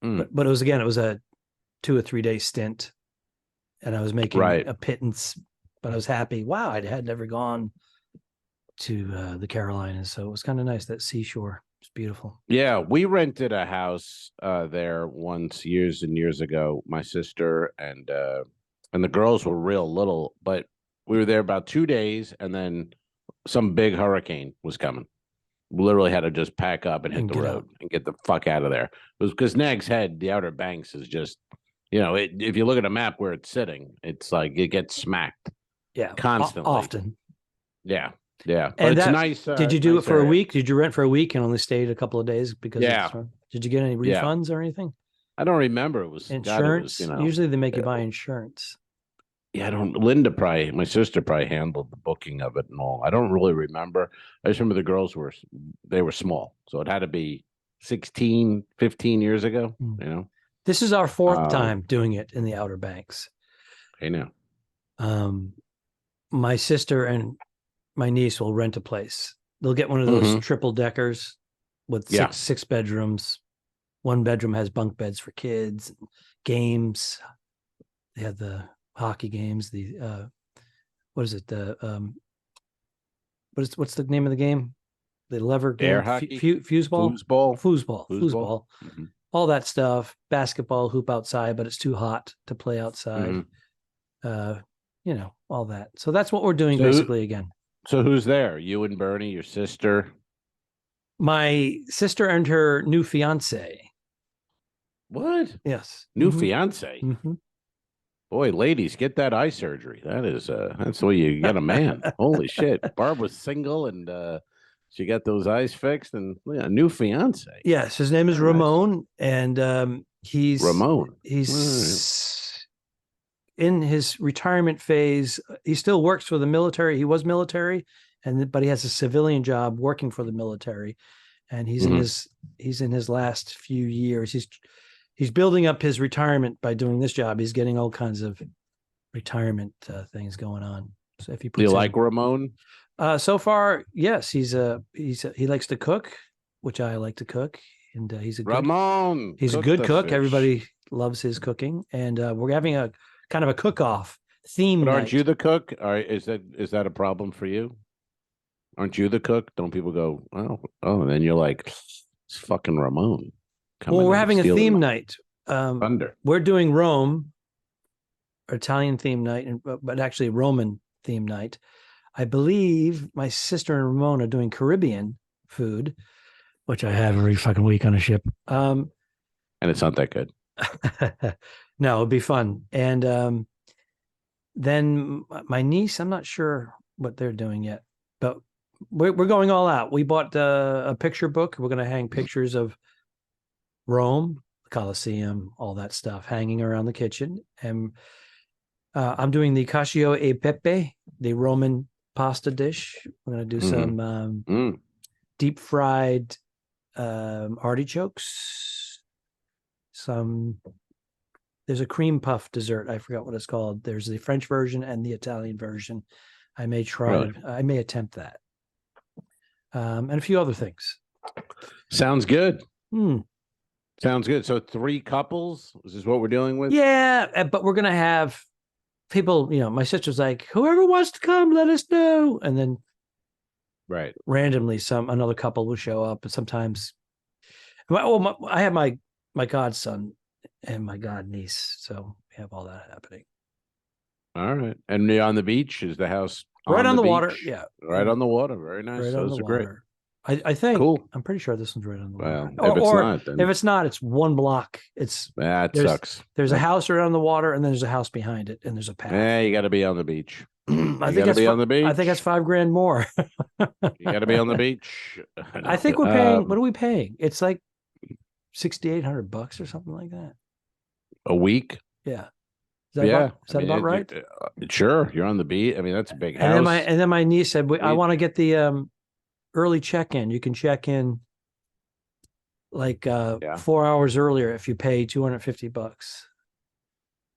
But it was a 2 or 3 day stint, and I was making a pittance. But I was happy. Wow, I had never gone to the Carolinas, so it was kind of nice. That seashore, it's beautiful. Yeah, we rented a house there once years and years ago. My sister and the girls were real little, but we were there about 2 days, and then some big hurricane was coming. We literally had to just pack up and hit the road and get the fuck out of there. It was because Nag's Head, the Outer Banks, is just, if you look at a map where it's sitting, it's like it gets smacked. Yeah, constantly, often. Yeah, Yeah, but And it's that, nice. did you do nice it for a area. week? Did you rent for a week and only stayed a couple of days because? Yeah. Did you get any Yeah. refunds or anything? I don't remember. It was Insurance. God, it was, Usually they make you buy insurance. Yeah, I don't. My sister probably handled the booking of it and all. I don't really remember. I just remember the girls they were small, so it had to be 16, 15 years ago. You know, this is our fourth time doing it in the Outer Banks. I know. My sister and my niece will rent a place. They'll get one of those triple deckers with six bedrooms. One bedroom has bunk beds for kids, games. They have the hockey games. The what is it? The what's the name of the game? The lever game, Air hockey, foosball. Mm-hmm. All that stuff. Basketball, hoop outside, but it's too hot to play outside. All that. So that's what we're doing basically again. So who's there? You and Bernie, your sister? My sister and her new fiance. What? Yes. New fiance? Mm-hmm. Boy, ladies, get that eye surgery. That's the way you get a man. Holy shit. Barb was single and she got those eyes fixed and a new fiance. Yes, his name is Ramon, and he's Ramon. He's in his retirement phase. He still works for the military. He was military, but he has a civilian job working for the military, and he's in his last few years. He's building up his retirement by doing this job. He's getting all kinds of retirement things going on. So if you do you like Ramon? So far, yes. He likes to cook, which I like to cook, and he's a Ramon. He's a good cook. Fish. Everybody loves his cooking, and we're having a kind of a cook-off theme. But aren't night. you the cook? Or is that a problem for you? Aren't you the cook? Don't people go, and then you're like, it's fucking Ramon. Well, we're having a theme night. Thunder. We're doing Rome, Italian theme night, but actually Roman theme night. I believe my sister and Ramon are doing Caribbean food, which I have every fucking week on a ship. And it's not that good. No, it'd be fun. And then my niece, I'm not sure what they're doing yet, but we're going all out. We bought a picture book. We're going to hang pictures of Rome, the Colosseum, all that stuff hanging around the kitchen. And I'm doing the cacio e pepe, the Roman pasta dish. We're going to do some deep fried artichokes. There's a cream puff dessert. I forgot what it's called. There's the French version and the Italian version. I may I may attempt that. And a few other things. Sounds good. Sounds good. So 3 couples? Is this what we're dealing with? Yeah, but we're going to have people, my sister's like, whoever wants to come, let us know. And then randomly another couple will show up. And sometimes, I have my godson and my god niece. So we have all that happening. All right. And on the beach? Is the house right on the beach? Water? Yeah. Right on the water. Very nice. Right Those are great. I think. Cool. I'm pretty sure this one's right on the water. Well, if it's not, it's one block. That sucks. There's a house right on the water, and then there's a house behind it, and there's a path. Yeah, you got to be on the beach. I think that's on the beach. I think that's $5,000 more. You got to be on the beach. I think we're paying. What are we paying? It's like $6,800 or something like that. A week? Yeah. Is that about right? Sure. You're on the beach. I mean, that's a big house. And then my niece said, I want to get the early check-in. You can check in like 4 hours earlier if you pay $250.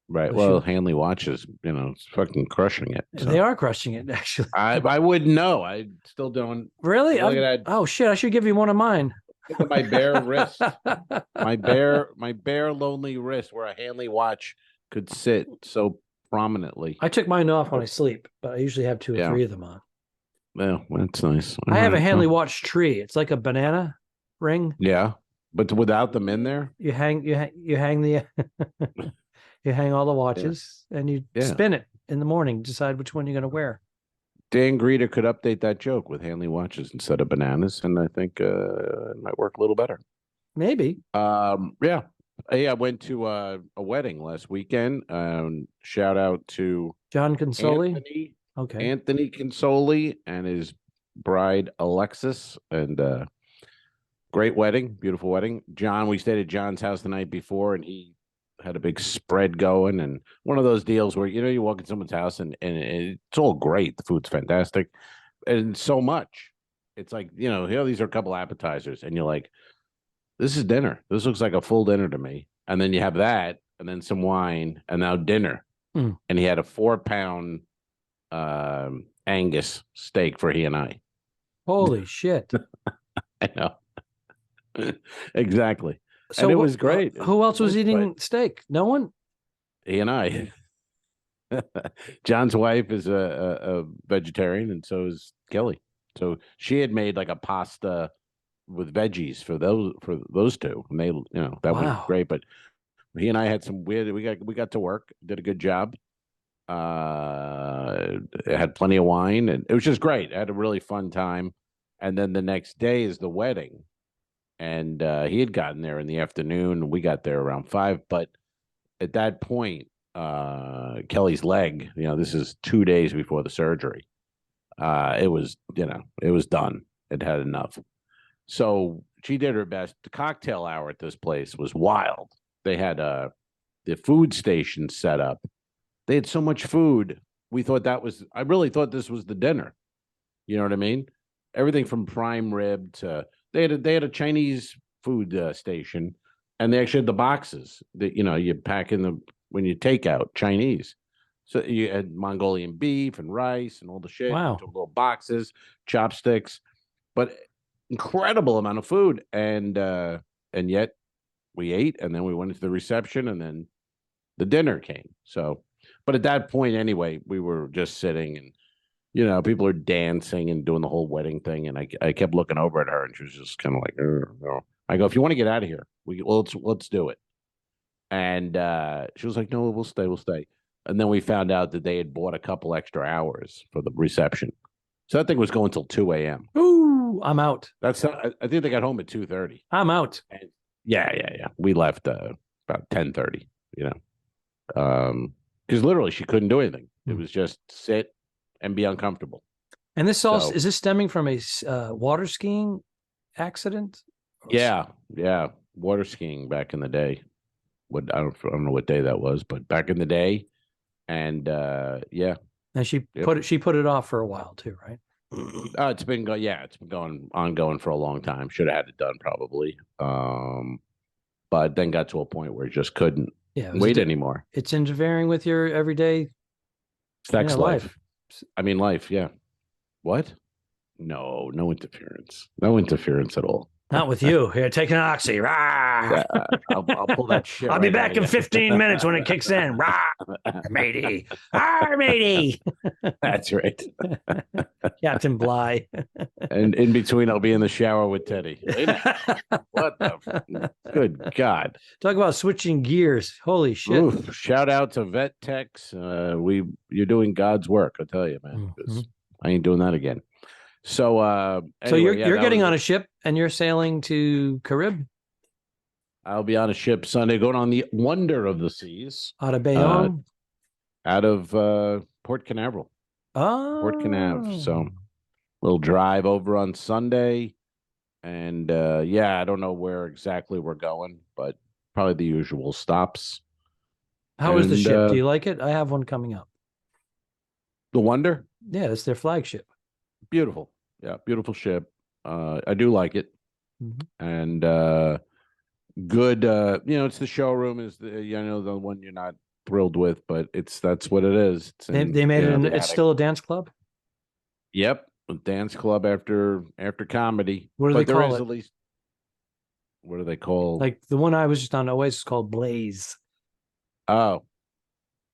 Right. Well, Hanley watches, it's fucking crushing it. So. They are crushing it, actually. I wouldn't know. I still don't. Really? Oh shit! I should give you one of mine. Look at my bare wrist. My bare lonely wrist where a Hanley watch could sit so prominently. I took mine off when I sleep, but I usually have 2 or 3 of them on. Well, that's nice. I have a Hanley watch tree. It's like a banana ring. Yeah, but without them in there, you hang the you hang all the watches and you spin it in the morning. Decide which one you're going to wear. Dan Greeter could update that joke with Hanley watches instead of bananas, and I think it might work a little better. Maybe. Yeah. I went to a wedding last weekend. Shout out to John Consoli. Anthony Consoli and his bride Alexis, and great wedding, beautiful wedding. John, we stayed at John's house the night before, and he had a big spread going, and one of those deals where you walk in someone's house and it's all great, the food's fantastic, and so much. It's like here these are a couple appetizers, and you're like, this is dinner. This looks like a full dinner to me. And then you have that, and then some wine, and now dinner. And he had a 4-pound Angus steak for he and I. Holy shit! I know. Exactly. So and it was great. Who else was eating steak? No one? He and I. John's wife is a vegetarian, and so is Kelly. So she had made like a pasta with veggies for those two, and they that was great. But he and I had some weird. We got to work, did a good job. Had plenty of wine, and it was just great. I had a really fun time. And then the next day is the wedding. And he had gotten there in the afternoon. We got there around 5. But at that point, Kelly's leg, this is 2 days before the surgery. It was done. It had enough. So she did her best. The cocktail hour at this place was wild. They had the food station set up. They had so much food. I really thought this was the dinner. You know what I mean? Everything from prime rib to they had a Chinese food station, and they actually had the boxes that you pack in when you take out Chinese. So you had Mongolian beef and rice and all the shit. Wow. Into little boxes, chopsticks, but incredible amount of food. And yet we ate, and then we went into the reception, and then the dinner came. So, but at that point anyway, we were just sitting, and people are dancing and doing the whole wedding thing. And I kept looking over at her, and she was just kind of like, no. I go, if you want to get out of here, let's do it. And she was like, no, we'll stay. And then we found out that they had bought a couple extra hours for the reception. So that thing was going till 2 a.m. Ooh, I'm out. I think they got home at 2:30. I'm out. And yeah. We left about 10:30, because literally she couldn't do anything. It was just sit and be uncomfortable. And is this stemming from a water skiing accident? Yeah, water skiing back in the day. I don't know what day that was, but back in the day, and yeah. And she put it off for a while too, right? It's been going ongoing for a long time. Should have had it done probably, but then got to a point where it just couldn't wait anymore. It's interfering with your everyday sex life. I mean, life. Yeah. What? No interference. No interference at all. Not with you. Here, take an oxy. Rah! I'll pull that shit. I'll be back in 15 minutes when it kicks in. Rah! Matey. Ah, matey. That's right. Captain Bly. And in between, I'll be in the shower with Teddy. What the? Good God. Talk about switching gears. Holy shit. Oof, shout out to Vet Techs. You're doing God's work, I tell you, man. Mm-hmm. I ain't doing that again. So, anyway, so you're getting on a ship and you're sailing to Carib? I'll be on a ship Sunday, going on the Wonder of the Seas. Out of Bayonne? Out of Port Canaveral. Oh. Port Canaveral. So, little drive over on Sunday. And, I don't know where exactly we're going, but probably the usual stops. How is the ship? Do you like it? I have one coming up. The Wonder? Yeah, it's their flagship. Beautiful. Yeah, beautiful ship. I do like it. Mm-hmm. And good, it's the showroom is the one you're not thrilled with, but that's what it is. They made it it's still a dance club? Yep. A dance club after comedy. What do they call it? At least, what do they call? Like the one I was just on Oasis is called Blaze. Oh.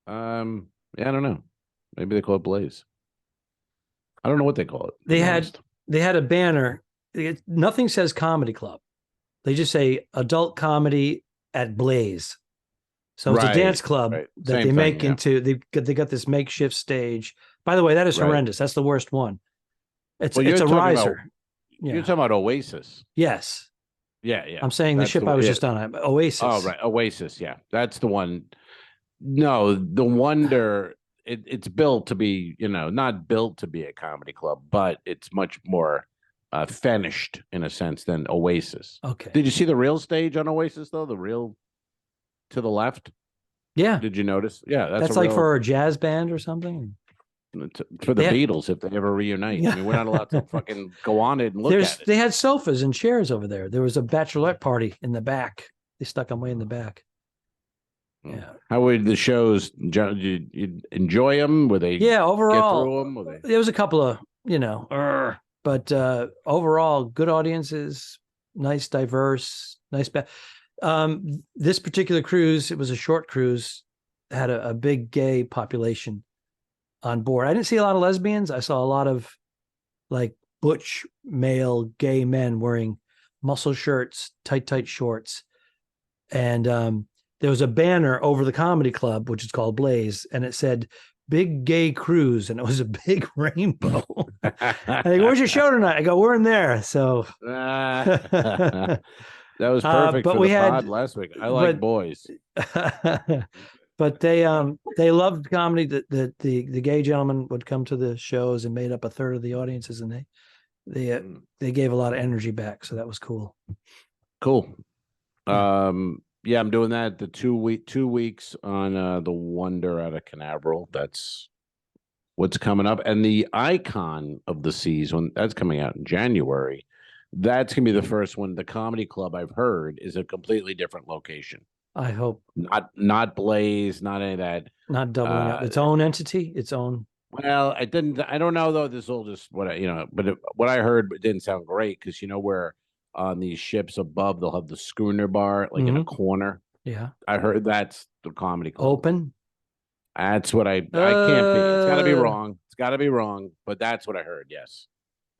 I don't know. Maybe they call it Blaze. I don't know what they call it. They had a banner. Nothing says comedy club. They just say adult comedy at Blaze. So it's a dance club that they make into. They got this makeshift stage. By the way, that is horrendous. That's the worst one. It's a riser. You're talking about Oasis. Yes. Yeah. I'm saying the ship I was just on. Oasis. Oh, right. Oasis. Yeah, that's the one. No, the Wonder. it's built to be, not built to be a comedy club, but it's much more finished in a sense than Oasis. Okay. Did you see the real stage on Oasis though? The real to the left? Yeah. Did you notice? Yeah, that's like for a jazz band or something. For the Beatles, if they ever reunite. I mean, we're not allowed to fucking go on it and look at it. They had sofas and chairs over there. There was a bachelorette party in the back. They stuck them way in the back. Yeah. How were the shows? Did you enjoy them? Were they? Yeah, overall, get through them? There was a couple of, but overall, good audiences, nice, diverse, nice. This particular cruise, it was a short cruise, had a big gay population on board. I didn't see a lot of lesbians. I saw a lot of like butch male gay men wearing muscle shirts, tight shorts. And there was a banner over the comedy club, which is called Blaze, and it said "Big Gay Cruise," and it was a big rainbow. I think, "Where's your show tonight?" I go, "We're in there." So that was perfect but for we the had pod last week. I like boys. But they loved comedy. The gay gentlemen would come to the shows and made up a third of the audiences, and they gave a lot of energy back. So that was cool. Cool. Yeah, I'm doing that. The 2 weeks on the Wonder out of Canaveral. That's what's coming up, and the Icon of the Seas that's coming out in January. That's gonna be the first one. The comedy club I've heard is a completely different location. I hope not Blaze, not any of that. Not doubling up. Its own entity, its own. Well, I don't know though. This will just what what I heard, it didn't sound great because where on these ships above they'll have the schooner bar like in a corner. Yeah, I heard that's the comedy club. Open. That's what I can't be. It's got to be wrong. It's got to be wrong. But that's what I heard. Yes.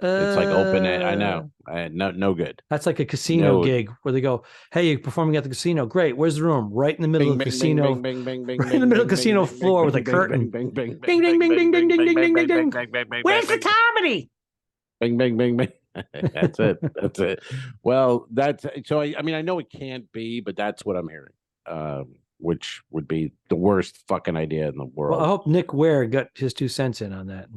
It's like open it. I know. No good. That's like a casino gig where they go, "Hey, you're performing at the casino. Great. Where's the room?" Right in the middle of the casino. Right in the middle of the casino floor with a curtain. Bing, bing, bing, bing, bing, ding, ding, ding, ding, ding. Where's the comedy? Bing, bing, bing, bing. That's it. That's it. Well, that's so. I mean, I know it can't be, but that's what I'm hearing. Which would be the worst fucking idea in the world. Well, I hope Nick Ware got his 2 cents in on that.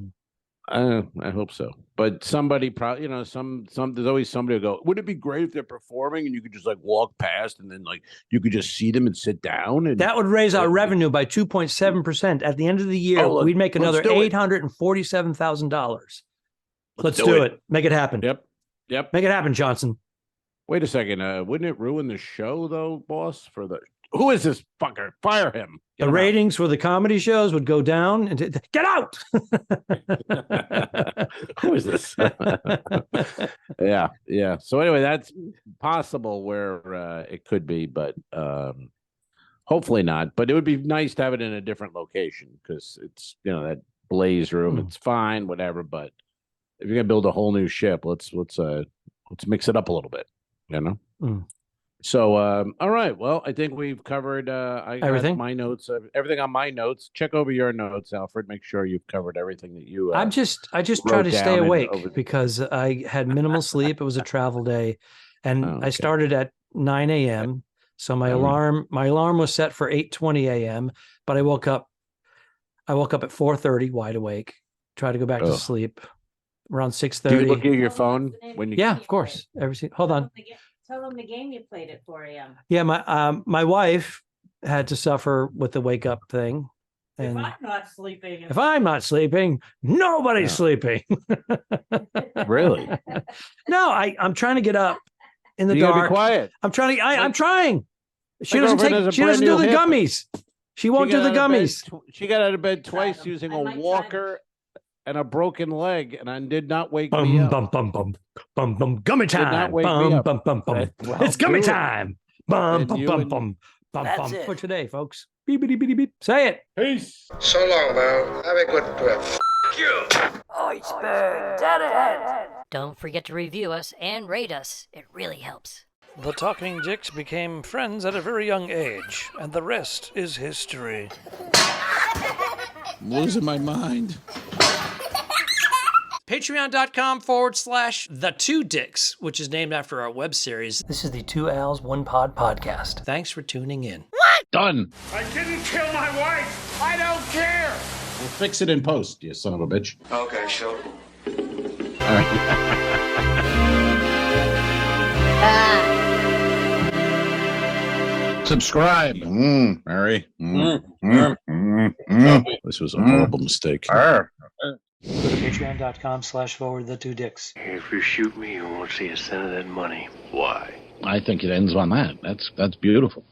I hope so. But somebody probably, some there's always somebody who go, "Would it be great if they're performing and you could just like walk past and then like you could just see them and sit down?" And that would raise our revenue by 2.7%. At the end of the year, we'd make another $847,000. Let's do it. Make it happen. Yep. Make it happen, Johnson. Wait a second. Wouldn't it ruin the show though, boss? Who is this fucker? Fire him. The ratings for the comedy shows would go down. And get out. Who is this? Yeah. So anyway, that's possible where it could be, but hopefully not. But it would be nice to have it in a different location because it's that Blaze room. It's fine, whatever. But if you're gonna build a whole new ship, let's mix it up a little bit. So, all right. Well, I think we've covered everything. My notes, everything on my notes. Check over your notes, Alfred. Make sure you've covered everything that you. I just try to stay awake because I had minimal sleep. It was a travel day, and I started at 9 a.m. So my alarm was set for 8:20 a.m. But I woke up at 4:30, wide awake. Tried to go back to sleep around 6:30. Do you look at your phone when you? Yeah, of course. Hold on. Tell them the game you played at 4 a.m. Yeah, my wife had to suffer with the wake up thing. And if I'm not sleeping, nobody's sleeping. Really? No, I'm trying to get up in the dark. You gotta be quiet. I'm trying. She doesn't do the gummies. She won't do the gummies. She got out of bed twice using a walker and a broken leg, and I did not wake me up. Gummy time. It's gummy time. That's it For today, folks. Beep, beep, beep, beep. Say it. Peace. So long, Mel. Have a good trip. Iceberg dead ahead. Don't forget to review us and rate us. It really helps. The Talking Dicks became friends at a very young age, and the rest is history. I'm losing my mind. Patreon.com/The2Dicks, which is named after our web series. This is the 2 Al's 1 Pod podcast. Thanks for tuning in. Done. I didn't kill my wife. I don't care. We'll fix it in post, you son of a bitch. Okay, sure. All right. Subscribe, Mary. This was a horrible mistake. Go to patreon.com/forward-the-2dicks. If you shoot me, you won't see a cent of that money. Why? I think it ends on that. That's beautiful.